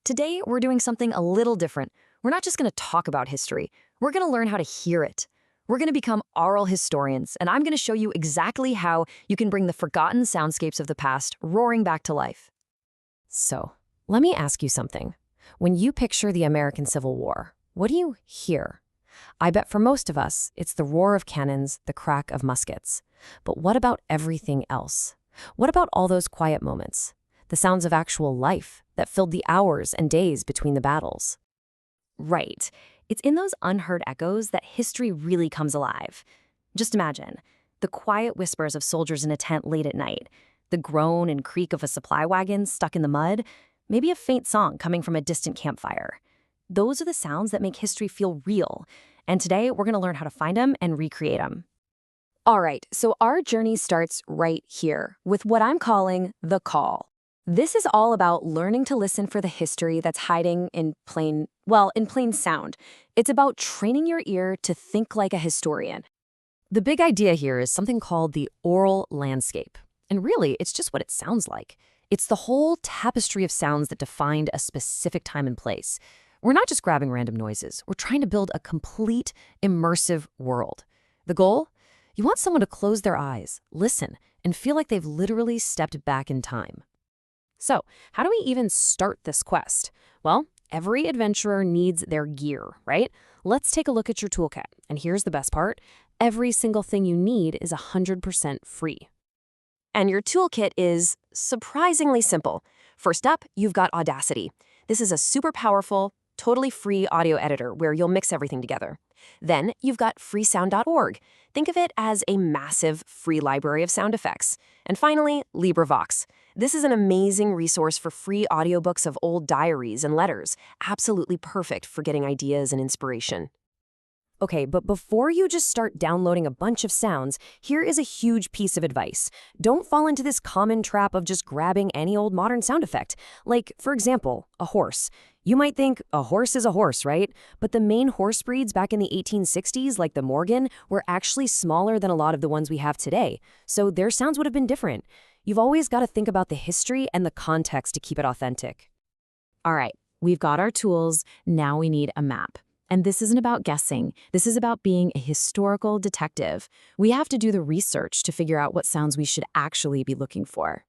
Today, we're doing something a little different. We're not just going to talk about history. We're going to learn how to hear it. We're going to become aural historians, and I'm going to show you exactly how you can bring the forgotten soundscapes of the past roaring back to life. So, let me ask you something. When you picture the American Civil War, what do you hear? I bet for most of us, it's the roar of cannons, the crack of muskets. But what about everything else? What about all those quiet moments? The sounds of actual life that filled the hours and days between the battles? Right. It's in those unheard echoes that history really comes alive. Just imagine the quiet whispers of soldiers in a tent late at night, the groan and creak of a supply wagon stuck in the mud, maybe a faint song coming from a distant campfire. Those are the sounds that make history feel real. And today, we're going to learn how to find them and recreate them. All right, so our journey starts right here with what I'm calling the call. This is all about learning to listen for the history that's hiding in plain sound. It's about training your ear to think like a historian. The big idea here is something called the aural landscape. And really, it's just what it sounds like. It's the whole tapestry of sounds that defined a specific time and place. We're not just grabbing random noises. We're trying to build a complete, immersive world. The goal? You want someone to close their eyes, listen, and feel like they've literally stepped back in time. So, how do we even start this quest? Well, every adventurer needs their gear, right? Let's take a look at your toolkit. And here's the best part. Every single thing you need is 100% free. And your toolkit is surprisingly simple. First up, you've got Audacity. This is a super powerful, totally free audio editor where you'll mix everything together. Then you've got freesound.org. Think of it as a massive free library of sound effects. And finally, LibriVox. This is an amazing resource for free audiobooks of old diaries and letters. Absolutely perfect for getting ideas and inspiration. Okay, but before you just start downloading a bunch of sounds, here is a huge piece of advice. Don't fall into this common trap of just grabbing any old modern sound effect. Like, for example, a horse. You might think a horse is a horse, right? But the main horse breeds back in the 1860s, like the Morgan, were actually smaller than a lot of the ones we have today. So their sounds would have been different. You've always got to think about the history and the context to keep it authentic. All right, we've got our tools. Now we need a map. And this isn't about guessing. This is about being a historical detective. We have to do the research to figure out what sounds we should actually be looking for.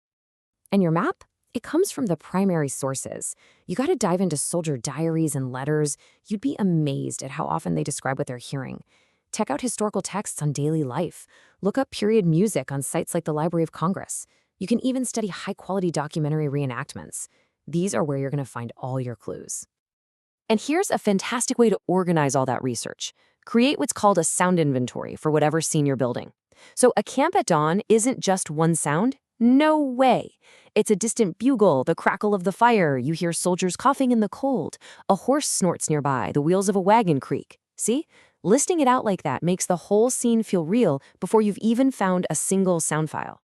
And your map? It comes from the primary sources. You got to dive into soldier diaries and letters. You'd be amazed at how often they describe what they're hearing. Check out historical texts on daily life. Look up period music on sites like the Library of Congress. You can even study high-quality documentary reenactments. These are where you're going to find all your clues. And here's a fantastic way to organize all that research. Create what's called a sound inventory for whatever scene you're building. So a camp at dawn isn't just one sound. No way. It's a distant bugle, the crackle of the fire. You hear soldiers coughing in the cold. A horse snorts nearby, the wheels of a wagon creak. See? Listing it out like that makes the whole scene feel real before you've even found a single sound file.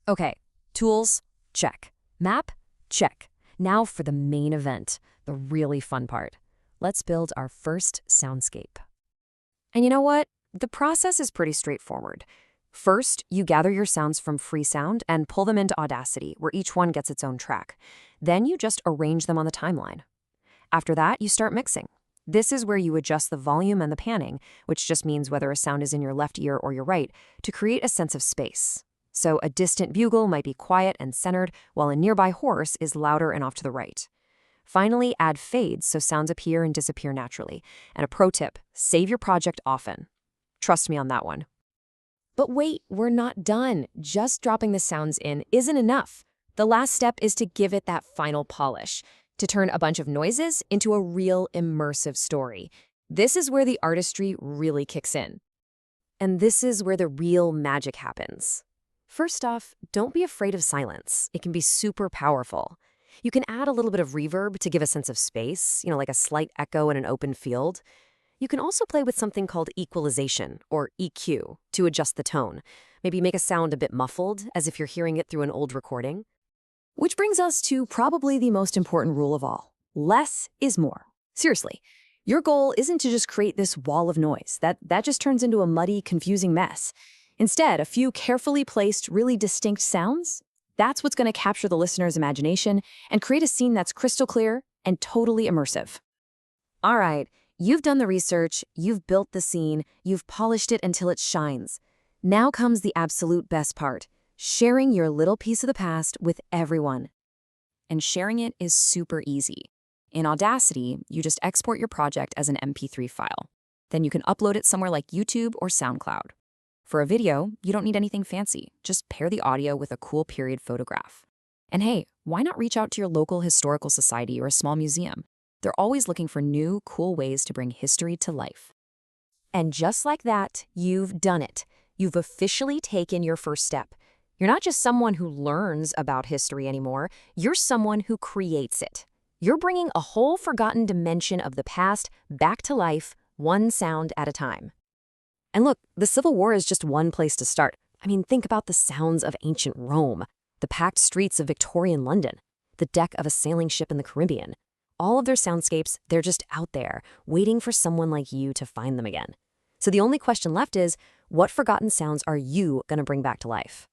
Okay, tools, check. Map, check. Now for the main event, the really fun part. Let's build our first soundscape. And you know what? The process is pretty straightforward. First, you gather your sounds from Freesound and pull them into Audacity, where each one gets its own track. Then you just arrange them on the timeline. After that, you start mixing. This is where you adjust the volume and the panning, which just means whether a sound is in your left ear or your right, to create a sense of space. So a distant bugle might be quiet and centered, while a nearby horse is louder and off to the right. Finally, add fades so sounds appear and disappear naturally. And a pro tip, save your project often. Trust me on that one. But wait, we're not done. Just dropping the sounds in isn't enough. The last step is to give it that final polish, to turn a bunch of noises into a real immersive story. This is where the artistry really kicks in. And this is where the real magic happens. First off, don't be afraid of silence. It can be super powerful. You can add a little bit of reverb to give a sense of space, like a slight echo in an open field. You can also play with something called equalization, or EQ, to adjust the tone. Maybe make a sound a bit muffled, as if you're hearing it through an old recording. Which brings us to probably the most important rule of all. Less is more. Seriously, your goal isn't to just create this wall of noise. That just turns into a muddy, confusing mess. Instead, a few carefully placed, really distinct sounds, that's what's going to capture the listener's imagination and create a scene that's crystal clear and totally immersive. All right, you've done the research, you've built the scene, you've polished it until it shines. Now comes the absolute best part, sharing your little piece of the past with everyone. And sharing it is super easy. In Audacity, you just export your project as an MP3 file. Then you can upload it somewhere like YouTube or SoundCloud. For a video, you don't need anything fancy. Just pair the audio with a cool period photograph. And hey, why not reach out to your local historical society or a small museum? They're always looking for new, cool ways to bring history to life. And just like that, you've done it. You've officially taken your first step. You're not just someone who learns about history anymore, you're someone who creates it. You're bringing a whole forgotten dimension of the past back to life, one sound at a time. And look, the Civil War is just one place to start. I mean, think about the sounds of ancient Rome, the packed streets of Victorian London, the deck of a sailing ship in the Caribbean. All of their soundscapes, they're just out there, waiting for someone like you to find them again. So the only question left is, what forgotten sounds are you going to bring back to life?